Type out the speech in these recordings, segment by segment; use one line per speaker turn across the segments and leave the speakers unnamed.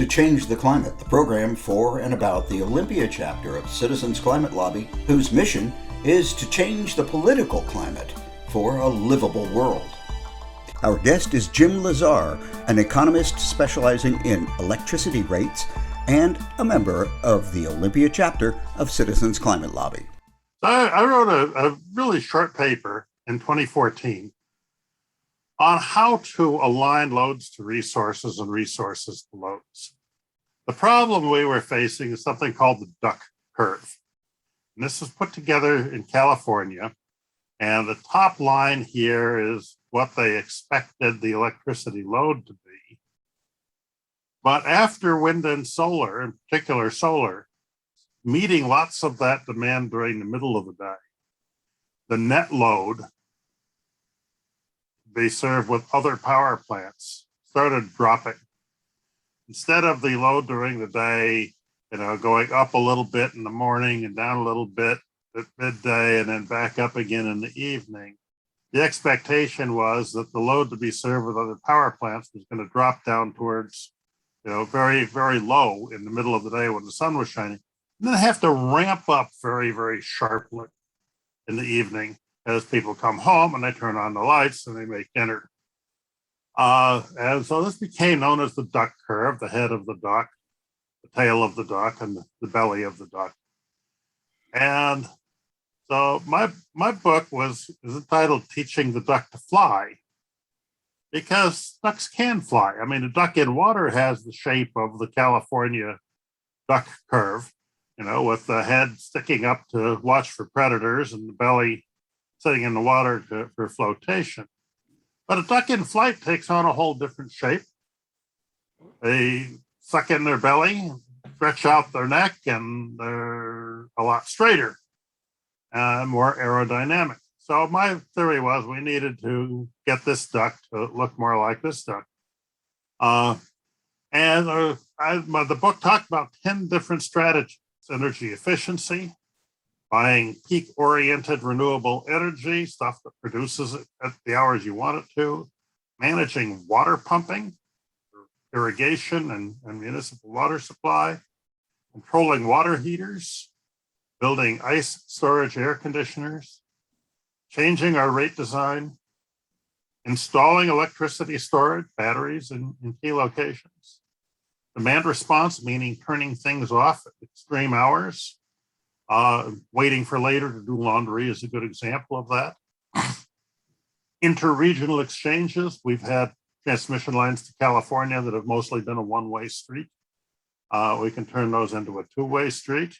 Change the Climate, the program for and about the Olympia chapter of Citizens Climate Lobby, whose mission is to change the political climate for a livable world. Our guest is Jim Lazar, an economist specializing in electricity rates and a member of the Olympia chapter of Citizens Climate Lobby.
I wrote a really short paper in 2014 on how to align loads to resources and resources to loads. The problem we were facing is something called the duck curve. And this was put together in California. And the top line here is what they expected the electricity load to be. But after wind and solar, in particular solar, meeting lots of that demand during the middle of the day, the net load they serve with other power plants started dropping. Instead of the load during the day, going up a little bit in the morning and down a little bit at midday and then back up again in the evening, the expectation was that the load to be served with other power plants was going to drop down towards, very, very low in the middle of the day when the sun was shining, and then have to ramp up very, very sharply in the evening as people come home and they turn on the lights and they make dinner. And so this became known as the duck curve, the head of the duck, the tail of the duck, and the belly of the duck. And so my book is entitled Teaching the Duck to Fly, because ducks can fly. I mean, a duck in water has the shape of the California duck curve, with the head sticking up to watch for predators and the belly sitting in the water for flotation. But a duck in flight takes on a whole different shape. They suck in their belly, stretch out their neck, and they're a lot straighter and more aerodynamic. So my theory was we needed to get this duck to look more like this duck. The book talked about 10 different strategies: energy efficiency, buying peak-oriented renewable energy, stuff that produces it at the hours you want it to, managing water pumping, irrigation and municipal water supply, controlling water heaters, building ice storage air conditioners, changing our rate design, installing electricity storage batteries in key locations, demand response, meaning turning things off at extreme hours. Waiting for later to do laundry is a good example of that. Interregional exchanges. We've had transmission lines to California that have mostly been a one-way street. We can turn those into a two-way street.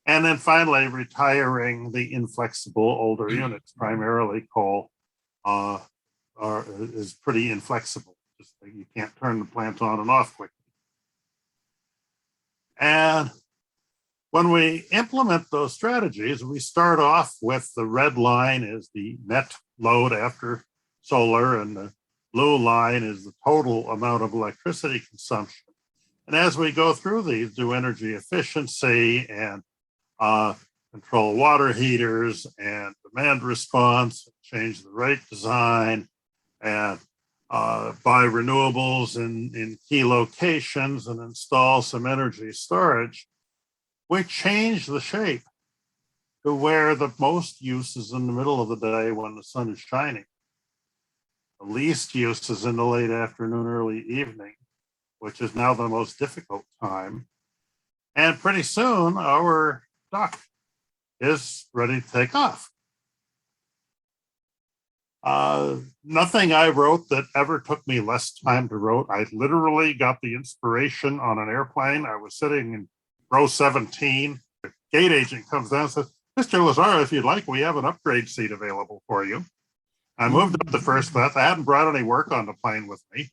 And then finally, retiring the inflexible older units, primarily coal, is pretty inflexible. Just like you can't turn the plant on and off quickly. And when we implement those strategies, we start off with the red line is the net load after solar, and the blue line is the total amount of electricity consumption. And as we go through these, do energy efficiency and control water heaters and demand response, change the rate design, and buy renewables in key locations and install some energy storage, we change the shape to where the most use is in the middle of the day when the sun is shining. The least use is in the late afternoon, early evening, which is now the most difficult time. And pretty soon our duck is ready to take off. Nothing I wrote that ever took me less time to write. I literally got the inspiration on an airplane. I was sitting in row 17. The gate agent comes down and says, "Mr. Lazar, if you'd like, we have an upgrade seat available for you." I moved up to first class. I hadn't brought any work on the plane with me,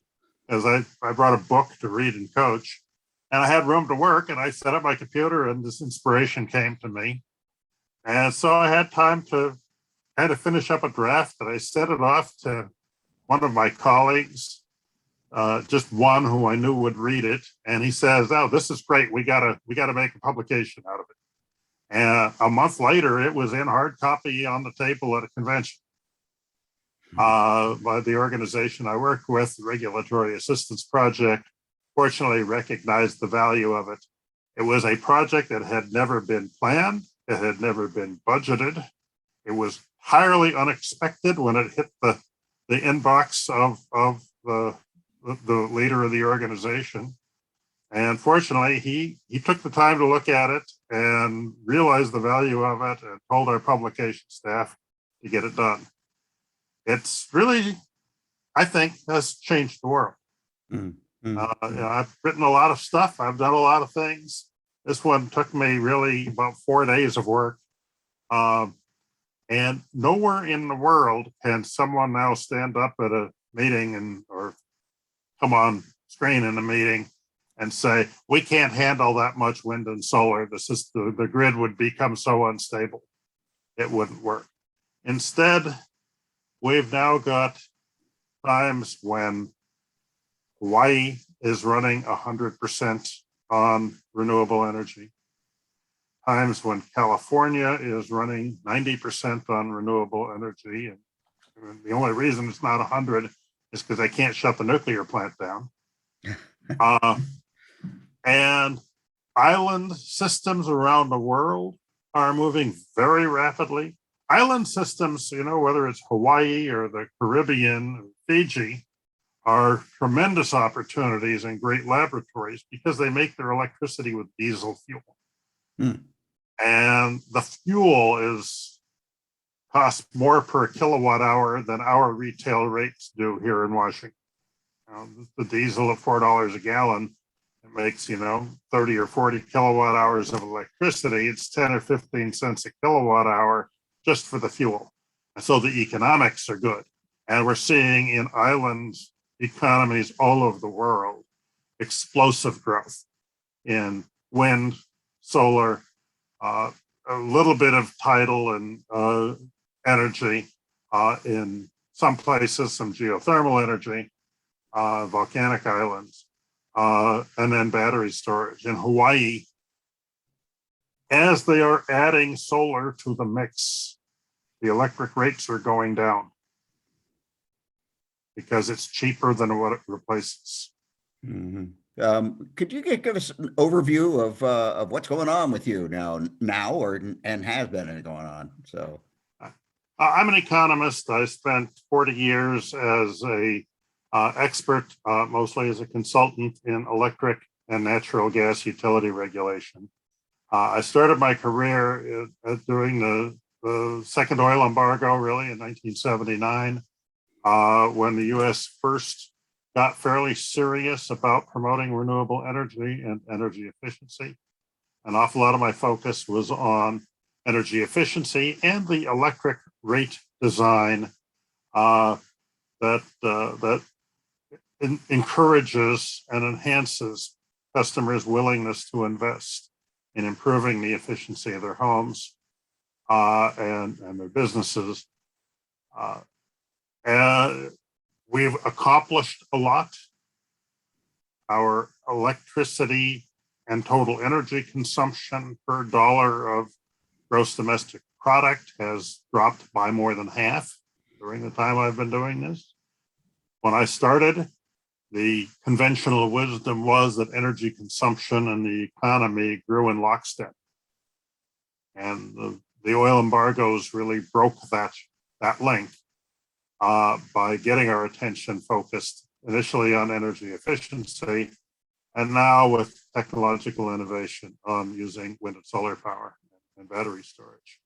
as I brought a book to read and coach. And I had room to work, and I set up my computer, and this inspiration came to me. And so I had time to kind of finish up a draft, and I sent it off to one of my colleagues, just one who I knew would read it. And he says, "Oh, this is great. We gotta make a publication out of it." And a month later, it was in hard copy on the table at a convention by the organization I worked with, the Regulatory Assistance Project. fortunately recognized the value of it. It was a project that had never been planned. It had never been budgeted. It was entirely unexpected when it hit the inbox of the leader of the organization. And fortunately, he took the time to look at it and realized the value of it and told our publication staff to get it done. It's really, I think, has changed the world. I've written a lot of stuff. I've done a lot of things. This one took me really about 4 days of work. And nowhere in the world can someone now stand up at a meeting or come on screen in a meeting and say, we can't handle that much wind and solar. The grid would become so unstable. It wouldn't work. Instead, we've now got times when Hawaii is running 100% on renewable energy. Times when California is running 90% on renewable energy. And the only reason it's not 100 is because they can't shut the nuclear plant down. And island systems around the world are moving very rapidly. Island systems, whether it's Hawaii or the Caribbean, or Fiji, are tremendous opportunities and great laboratories because they make their electricity with diesel fuel. And the fuel costs more per kilowatt hour than our retail rates do here in Washington. The diesel at $4 a gallon, it makes 30 or 40 kilowatt hours of electricity. It's 10 or 15 cents a kilowatt hour just for the fuel. And so the economics are good. And we're seeing in island economies all over the world explosive growth in wind, solar, a little bit of tidal and energy, in some places, some geothermal energy, volcanic islands, and then battery storage. In Hawaii, as they are adding solar to the mix, the electric rates are going down because it's cheaper than what it replaces.
Could you give us an overview of what's going on with you now, and has been going on? So,
I'm an economist. I spent 40 years as a expert, mostly as a consultant in electric and natural gas utility regulation. I started my career during the second oil embargo, really, in 1979, when the U.S. first got fairly serious about promoting renewable energy and energy efficiency. An awful lot of my focus was on energy efficiency and the electric rate design that encourages and enhances customers' willingness to invest in improving the efficiency of their homes and their businesses. And we've accomplished a lot. Our electricity and total energy consumption per dollar of gross domestic product has dropped by more than half during the time I've been doing this. When I started, the conventional wisdom was that energy consumption and the economy grew in lockstep. And the oil embargoes really broke that link by getting our attention focused initially on energy efficiency, and now with technological innovation on using wind and solar power and battery storage.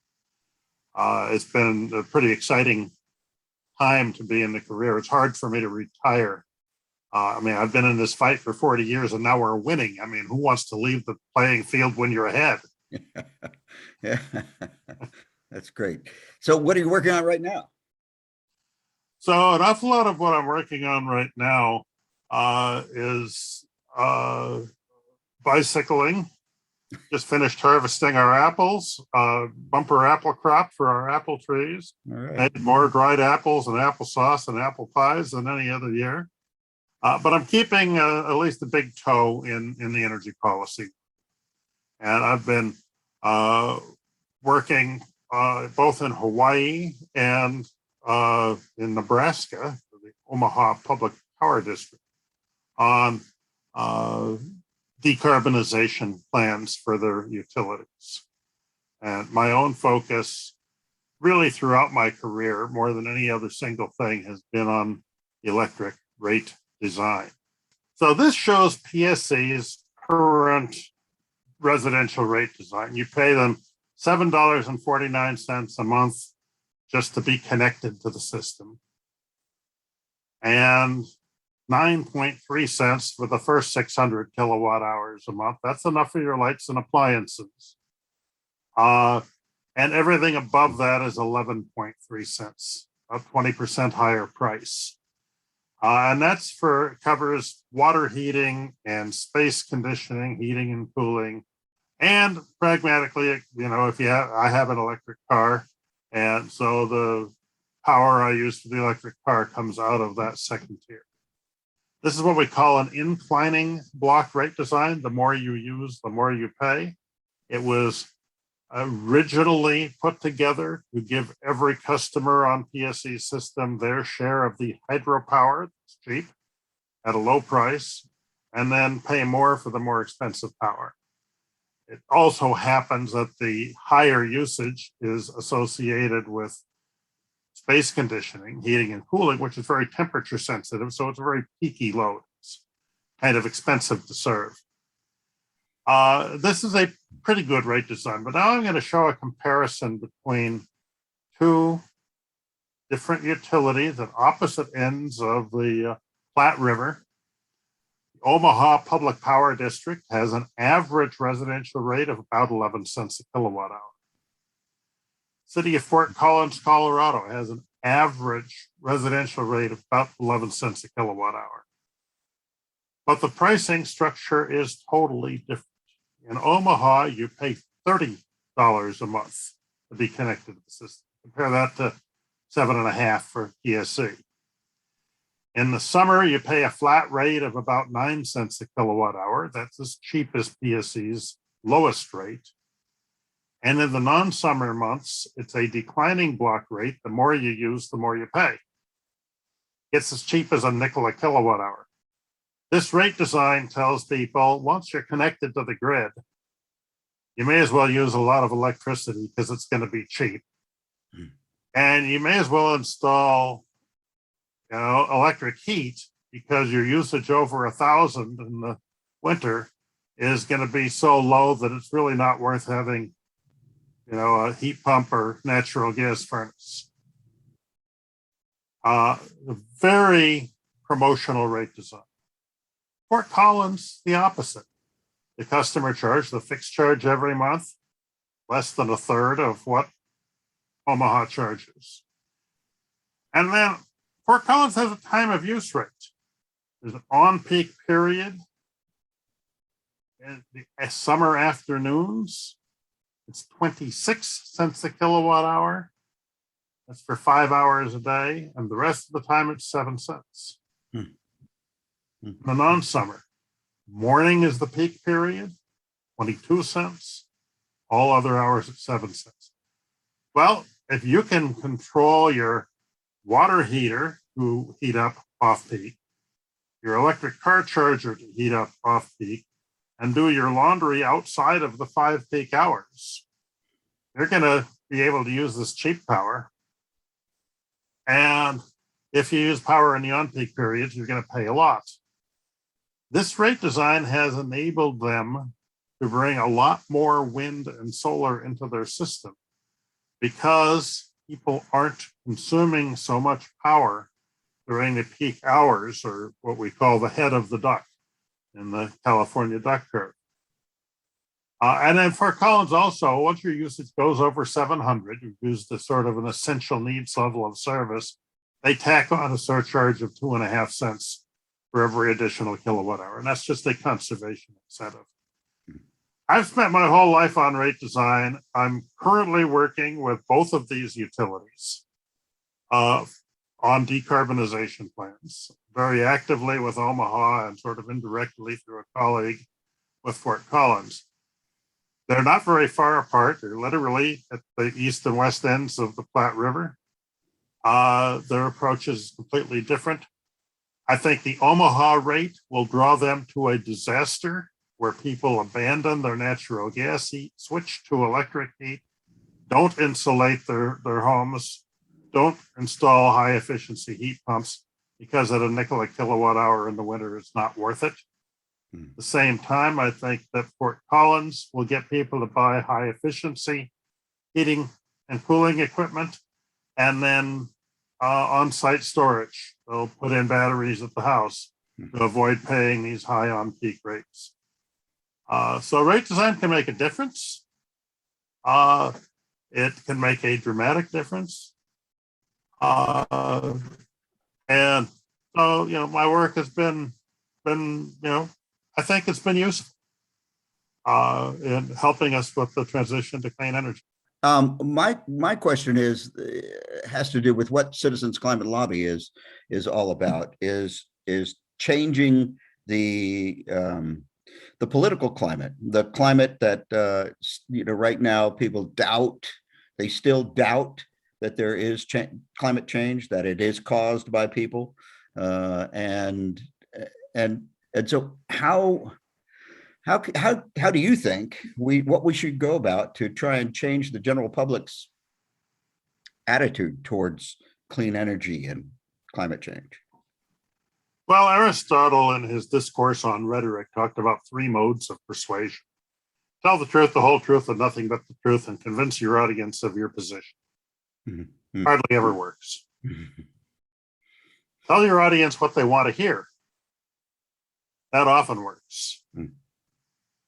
It's been a pretty exciting time to be in the career. It's hard for me to retire. I've been in this fight for 40 years and now we're winning. Who wants to leave the playing field when you're ahead?
Yeah, that's great. So what are you working on right now?
So an awful lot of what I'm working on right now is bicycling. Just finished harvesting our apples, bumper apple crop for our apple trees.
All right.
Made more dried apples and applesauce and apple pies than any other year. But I'm keeping at least a big toe in the energy policy. And I've been working both in Hawaii and in Nebraska, the Omaha Public Power District, on decarbonization plans for their utilities. And my own focus really throughout my career, more than any other single thing, has been on electric rate design. So this shows PSC's current residential rate design. You pay them $7.49 a month just to be connected to the system, and 9.3 cents for the first 600 kilowatt hours a month. That's enough for your lights and appliances. And everything above that is 11.3 cents, a 20% higher price. And that's covers water heating and space conditioning, heating and cooling. And pragmatically, if I have an electric car, and so the power I use for the electric car comes out of that second tier. This is what we call an inclining block rate design. The more you use, the more you pay. It was originally put together to give every customer on PSE system their share of the hydropower that's cheap at a low price, and then pay more for the more expensive power. It also happens that the higher usage is associated with space conditioning, heating and cooling, which is very temperature sensitive. So it's a very peaky load. It's kind of expensive to serve. This is a pretty good rate design, but now I'm going to show a comparison between two different utilities at opposite ends of the Platte River. The Omaha Public Power District has an average residential rate of about 11 cents a kilowatt hour. City of Fort Collins, Colorado has an average residential rate of about 11 cents a kilowatt hour. But the pricing structure is totally different. In Omaha, you pay $30 a month to be connected to the system. Compare that to $7.50 for PSC. In the summer, you pay a flat rate of about 9 cents a kilowatt hour. That's as cheap as PSC's lowest rate. And in the non-summer months, it's a declining block rate. The more you use, the more you pay. It's as cheap as a nickel a kilowatt hour. This rate design tells people, once you're connected to the grid, you may as well use a lot of electricity because it's going to be cheap. And you may as well install, electric heat because your usage over 1,000 in the winter is going to be so low that it's really not worth having, a heat pump or natural gas furnace. Very promotional rate design. Fort Collins, the opposite. The customer charge, the fixed charge every month, less than a third of what Omaha charges. And then Fort Collins has a time of use rate. There's an on-peak period. In the summer afternoons, it's 26 cents a kilowatt hour. That's for 5 hours a day. And the rest of the time, it's 7 cents. The non-summer, morning is the peak period, 22 cents. All other hours at 7 cents. Well, if you can control your water heater to heat up off-peak, your electric car charger to heat up off-peak, and do your laundry outside of the 5 peak hours, you're going to be able to use this cheap power. And if you use power in the on-peak periods, you're going to pay a lot. This rate design has enabled them to bring a lot more wind and solar into their system because people aren't consuming so much power during the peak hours, or what we call the head of the duck in the California duck curve. And then Fort Collins also, once your usage goes over 700, you've used the sort of an essential needs level of service, they tack on a surcharge of 2.5 cents for every additional kilowatt hour. And that's just a conservation incentive. I've spent my whole life on rate design. I'm currently working with both of these utilities on decarbonization plans, very actively with Omaha and sort of indirectly through a colleague with Fort Collins. They're not very far apart. They're literally at the east and west ends of the Platte River. Their approach is completely different. I think the Omaha rate will draw them to a disaster where people abandon their natural gas heat, switch to electric heat, don't insulate their homes, don't install high efficiency heat pumps because at a nickel a kilowatt hour in the winter, it's not worth it. At the same time, I think that Fort Collins will get people to buy high efficiency heating and cooling equipment, and then on-site storage. They'll put in batteries at the house to avoid paying these high on-peak rates. So rate design can make a difference. It can make a dramatic difference. And so, my work has been, I think it's been useful in helping us with the transition to clean energy.
My question has to do with what Citizens Climate Lobby is all about, is changing the political climate, the climate that right now people still doubt that there is climate change, that it is caused by people, and so how do you think what we should go about to try and change the general public's attitude towards clean energy and climate change?
Well, Aristotle in his discourse on rhetoric talked about 3 modes of persuasion. Tell the truth, the whole truth, and nothing but the truth, and convince your audience of your position. Mm-hmm. Hardly ever works. Mm-hmm. Tell your audience what they want to hear. That often works. Mm-hmm.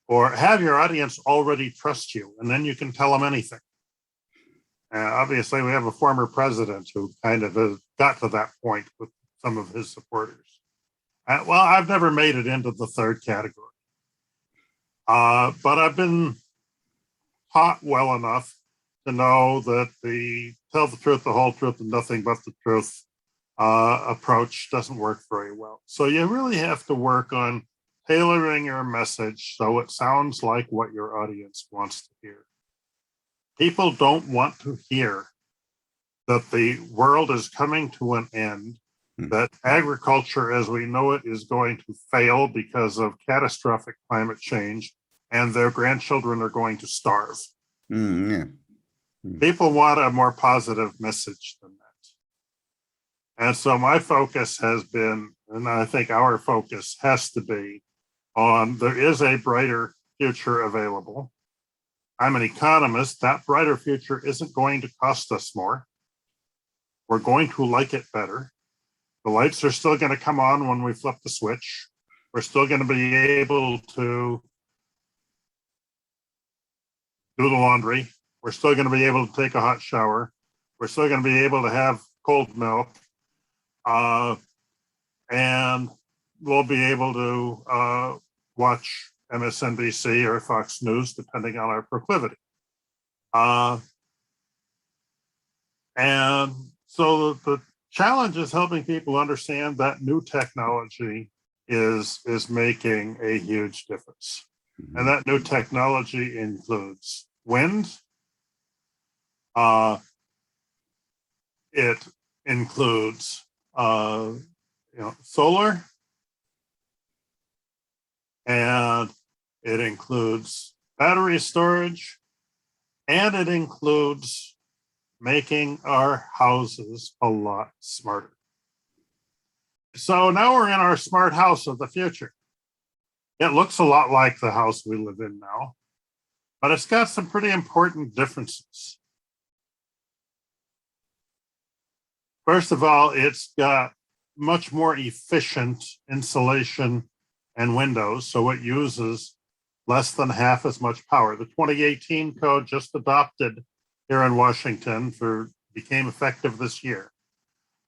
Or have your audience already trust you, and then you can tell them anything. Obviously, we have a former president who kind of got to that point with some of his supporters. Well, I've never made it into the 3rd category. But I've been taught well enough to know that the tell the truth, the whole truth, and nothing but the truth approach doesn't work very well. So you really have to work on tailoring your message so it sounds like what your audience wants to hear. People don't want to hear that the world is coming to an end, that agriculture as we know it is going to fail because of catastrophic climate change, and their grandchildren are going to starve. People want a more positive message than that. And so my focus has been, and I think our focus has to be, on there is a brighter future available. I'm an economist. That brighter future isn't going to cost us more. We're going to like it better. The lights are still going to come on when we flip the switch. We're still going to be able to do the laundry. We're still going to be able to take a hot shower. We're still going to be able to have cold milk. And we'll be able to watch MSNBC or Fox News, depending on our proclivity. And so the challenge is helping people understand that new technology is making a huge difference. And that new technology includes wind. It includes solar, and it includes battery storage, and it includes making our houses a lot smarter. So now we're in our smart house of the future. It looks a lot like the house we live in now, but it's got some pretty important differences. First of all, it's got much more efficient insulation and windows, so it uses less than half as much power. The 2018 code just adopted here in Washington became effective this year.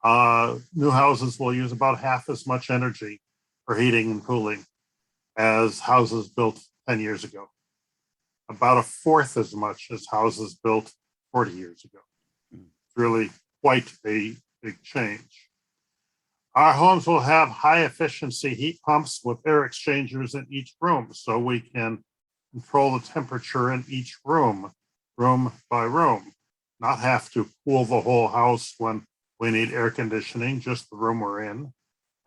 New houses will use about half as much energy for heating and cooling as houses built 10 years ago. About a fourth as much as houses built 40 years ago. It's really quite a big change. Our homes will have high efficiency heat pumps with air exchangers in each room, so we can control the temperature in each room, room by room, not have to cool the whole house when we need air conditioning, just the room we're in.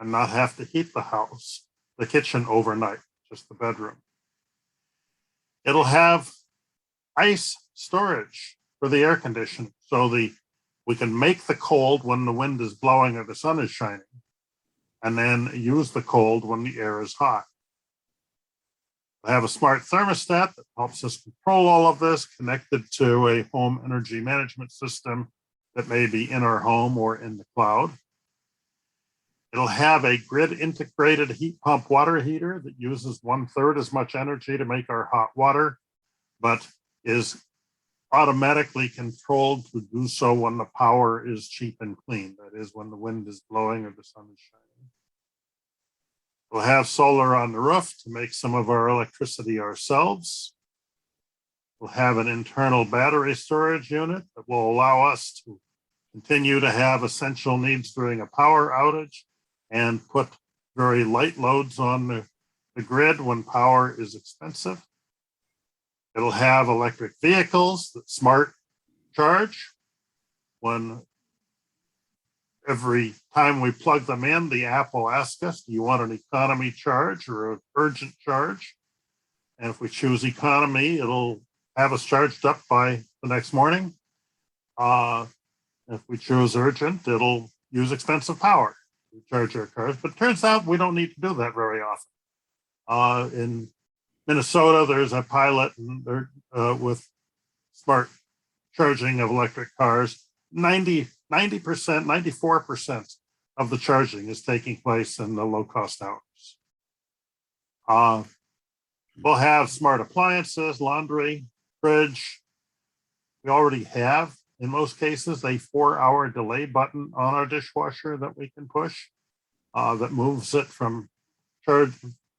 and not have to heat the kitchen overnight, just the bedroom. It'll have ice storage for the air conditioning, so we can make the cold when the wind is blowing or the sun is shining, and then use the cold when the air is hot. We have a smart thermostat that helps us control all of this, connected to a home energy management system that may be in our home or in the cloud. It'll have a grid integrated heat pump water heater that uses 1/3 as much energy to make our hot water, but is automatically controlled to do so when the power is cheap and clean. That is, when the wind is blowing or the sun is shining. We'll have solar on the roof to make some of our electricity ourselves. We'll have an internal battery storage unit that will allow us to continue to have essential needs during a power outage and put very light loads on the grid when power is expensive. It'll have electric vehicles that smart charge. When every time we plug them in, the app will ask us, do you want an economy charge or an urgent charge? And if we choose economy, it'll have us charged up by the next morning. If we choose urgent, it'll use expensive power to charge our cars. But it turns out we don't need to do that very often. In Minnesota, there's a pilot with smart charging of electric cars. 90%, 94% of the charging is taking place in the low-cost hours. We'll have smart appliances, laundry, fridge. We already have, in most cases, a 4-hour delay button on our dishwasher that we can push that moves it from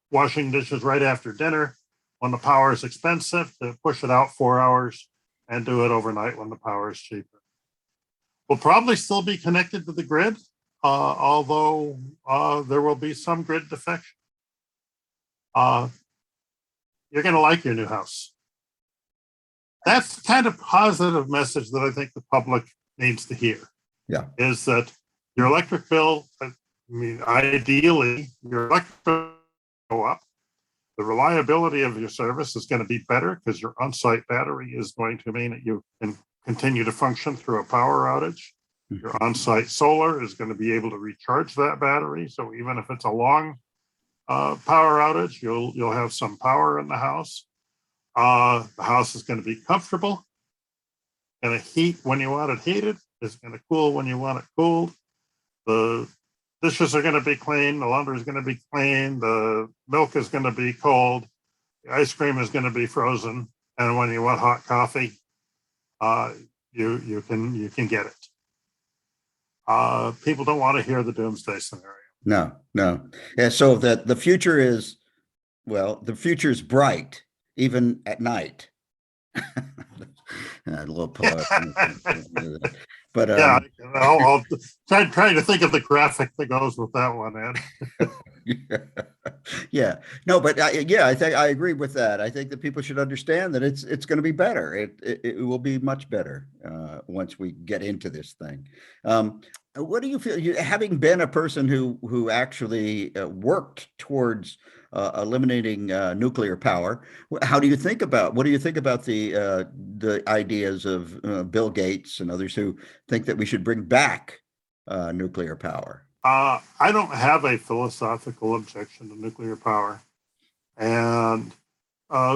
washing dishes right after dinner when the power is expensive to push it out 4 hours and do it overnight when the power is cheaper. We'll probably still be connected to the grid, although there will be some grid defection. You're going to like your new house. That's the kind of positive message that I think the public needs to hear.
Yeah.
Is that your electric bill, ideally, your electric bill will go up. The reliability of your service is going to be better because your on-site battery is going to mean that you can continue to function through a power outage. Mm-hmm. Your on-site solar is going to be able to recharge that battery. So even if it's a long power outage, you'll have some power in the house. The house is going to be comfortable. Going to heat when you want it heated. It's going to cool when you want it cooled. The dishes are going to be clean. The laundry is going to be clean. The milk is going to be cold. The ice cream is going to be frozen. And when you want hot coffee, you can get it. People don't want to hear the doomsday scenario.
No. Yeah, so that the future is, the future is bright, even at night. A little poetic. But
yeah, I'll try to think of the graphic that goes with that one, Ed.
Yeah. No, but I think I agree with that. I think that people should understand that it's going to be better. It will be much better once we get into this thing. What do you feel, having been a person who actually worked towards eliminating nuclear power? What do you think about the ideas of Bill Gates and others who think that we should bring back nuclear power?
I don't have a philosophical objection to nuclear power, and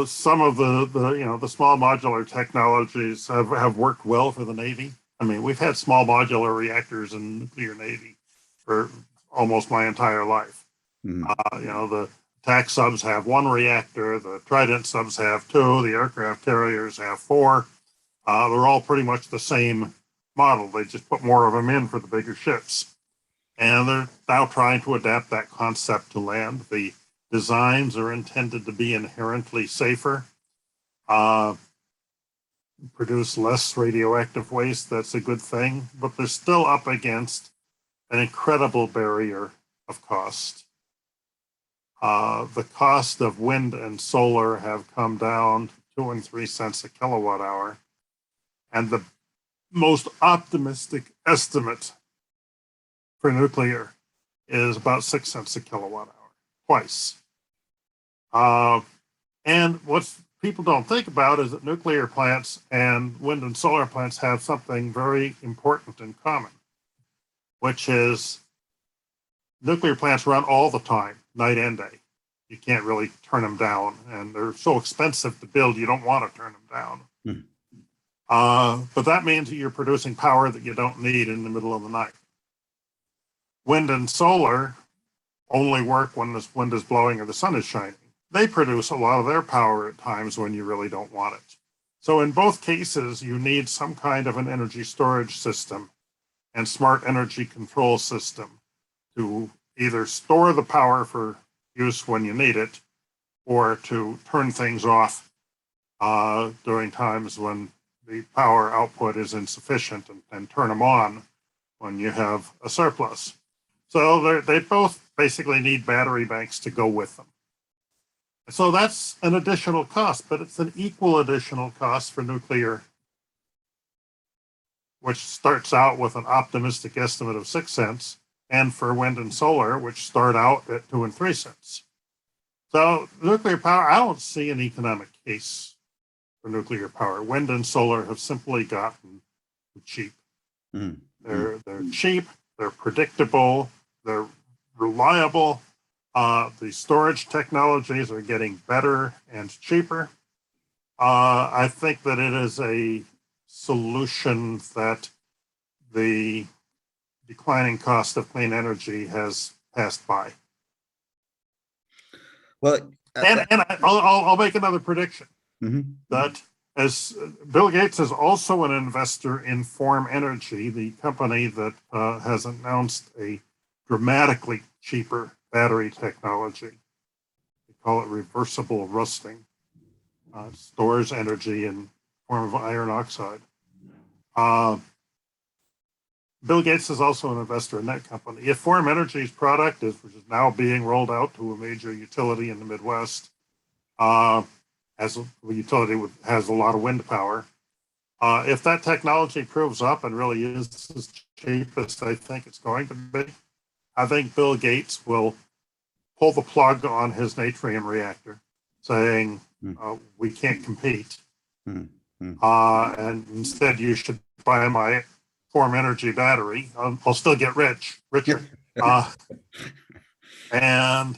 some of the small modular technologies have worked well for the Navy. I mean, we've had small modular reactors in the nuclear Navy for almost my entire life. Mm-hmm. The attack subs have 1 reactor, the Trident subs have 2, the aircraft carriers have 4. They're all pretty much the same model. They just put more of them in for the bigger ships. And they're now trying to adapt that concept to land. The designs are intended to be inherently safer, produce less radioactive waste. That's a good thing, but they're still up against an incredible barrier of cost. The cost of wind and solar have come down to 2 and 3 cents a kilowatt hour. And the most optimistic estimate for nuclear is about 6 cents a kilowatt hour, twice. And what people don't think about is that nuclear plants and wind and solar plants have something very important in common, which is nuclear plants run all the time, night and day. You can't really turn them down, and they're so expensive to build, you don't want to turn them down. But that means that you're producing power that you don't need in the middle of the night. Wind and solar only work when the wind is blowing or the sun is shining. They produce a lot of their power at times when you really don't want it. So in both cases, you need some kind of an energy storage system and smart energy control system to either store the power for use when you need it, or to turn things off during times when the power output is insufficient, and turn them on when you have a surplus. So they both basically need battery banks to go with them. So that's an additional cost, but it's an equal additional cost for nuclear, which starts out with an optimistic estimate of 6 cents, and for wind and solar, which start out at 2 and 3 cents. So nuclear power, I don't see an economic case for nuclear power. Wind and solar have simply gotten cheap. They're cheap, they're predictable, they're reliable. The storage technologies are getting better and cheaper. I think that it is a solution that the declining cost of clean energy has passed by.
Well,
I'll make another prediction that, as Bill Gates is also an investor in Form Energy, the company that has announced a dramatically cheaper battery technology. They call it reversible rusting. It stores energy in form of iron oxide. Bill Gates is also an investor in that company. If Form Energy's product, which is now being rolled out to a major utility in the Midwest, as a utility has a lot of wind power, if that technology proves up and really is as cheap as I think it's going to be, I think Bill Gates will pull the plug on his natrium reactor, saying, we can't compete. And instead, you should buy my Form Energy battery. I'll still get richer. And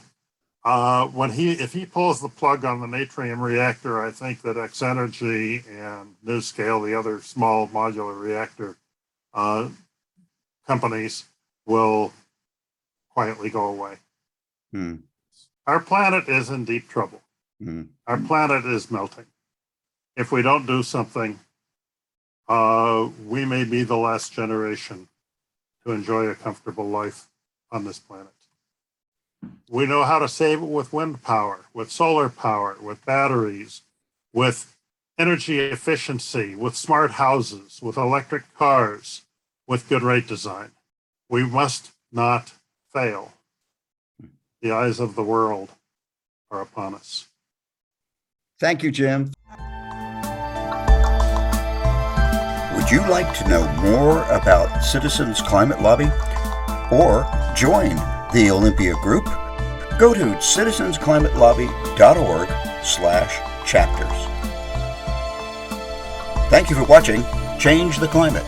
if he pulls the plug on the natrium reactor, I think that X Energy and NuScale, the other small modular reactor companies, will quietly go away. Our planet is in deep trouble. Our planet is melting. If we don't do something, we may be the last generation to enjoy a comfortable life on this planet. We know how to save it with wind power, with solar power, with batteries, with energy efficiency, with smart houses, with electric cars, with good rate design. We must not fail. The eyes of the world are upon us.
Thank you, Jim. Would you like to know more about Citizens Climate Lobby or join the Olympia Group? Go to citizensclimatelobby.org/chapters. Thank you for watching Change the Climate.